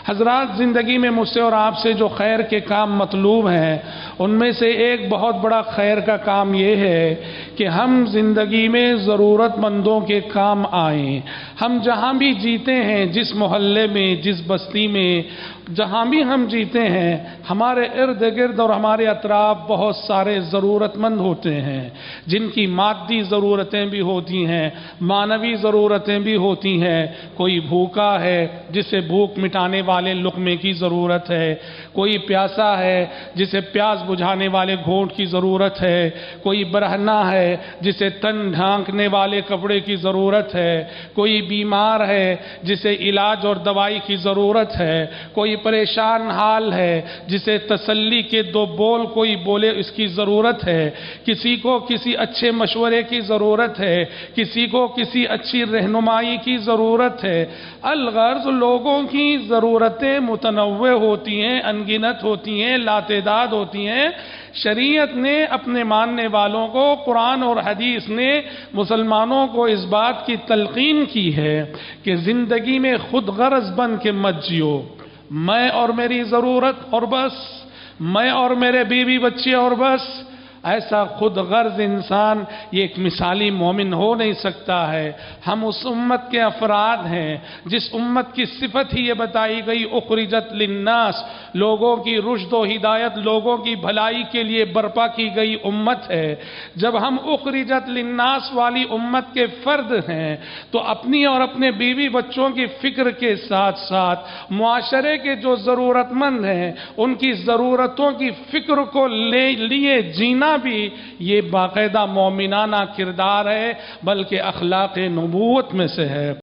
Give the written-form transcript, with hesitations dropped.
حضرات، زندگی میں مجھ سے اور آپ سے جو خیر کے کام مطلوب ہیں ان میں سے ایک بہت بڑا خیر کا کام یہ ہے کہ ہم زندگی میں ضرورت مندوں کے کام آئیں۔ ہم جہاں بھی جیتے ہیں، جس محلے میں، جس بستی میں، جہاں بھی ہم جیتے ہیں، ہمارے ارد گرد اور ہمارے اطراف بہت سارے ضرورت مند ہوتے ہیں جن کی مادی ضرورتیں بھی ہوتی ہیں، معنوی ضرورتیں بھی ہوتی ہیں۔ کوئی بھوکا ہے جسے بھوک مٹانے والے لقمے کی ضرورت ہے، کوئی پیاسا ہے جسے پیاس بجھانے والے گھونٹ کی ضرورت ہے، کوئی برہنہ ہے جسے تن ڈھانکنے والے کپڑے کی ضرورت ہے، کوئی بیمار ہے جسے علاج اور دوائی کی ضرورت ہے، کوئی پریشان حال ہے جسے تسلی کے دو بول کوئی بولے اس کی ضرورت ہے، کسی کو کسی اچھے مشورے کی ضرورت ہے، کسی کو کسی اچھی رہنمائی کی ضرورت ہے۔ الغرض لوگوں کی ضرورتیں متنوع ہوتی ہیں، انگنت ہوتی ہیں، لاتعداد ہوتی ہیں۔ شریعت نے اپنے ماننے والوں کو، قرآن اور حدیث نے مسلمانوں کو اس بات کی تلقین کی ہے کہ زندگی میں خود غرض بن کے مت جیو۔ میں اور میری ضرورت اور بس، میں اور میرے بیوی بچے اور بس، ایسا خود غرض انسان یہ ایک مثالی مومن ہو نہیں سکتا ہے۔ ہم اس امت کے افراد ہیں جس امت کی صفت ہی یہ بتائی گئی اخرجت للناس، لوگوں کی رشد و ہدایت، لوگوں کی بھلائی کے لیے برپا کی گئی امت ہے۔ جب ہم اخرجت للناس والی امت کے فرد ہیں تو اپنی اور اپنے بیوی بچوں کی فکر کے ساتھ ساتھ معاشرے کے جو ضرورت مند ہیں ان کی ضرورتوں کی فکر کو لیے جینا بھی یہ باقاعدہ مومنانہ کردار ہے، بلکہ اخلاق نبوت میں سے ہے۔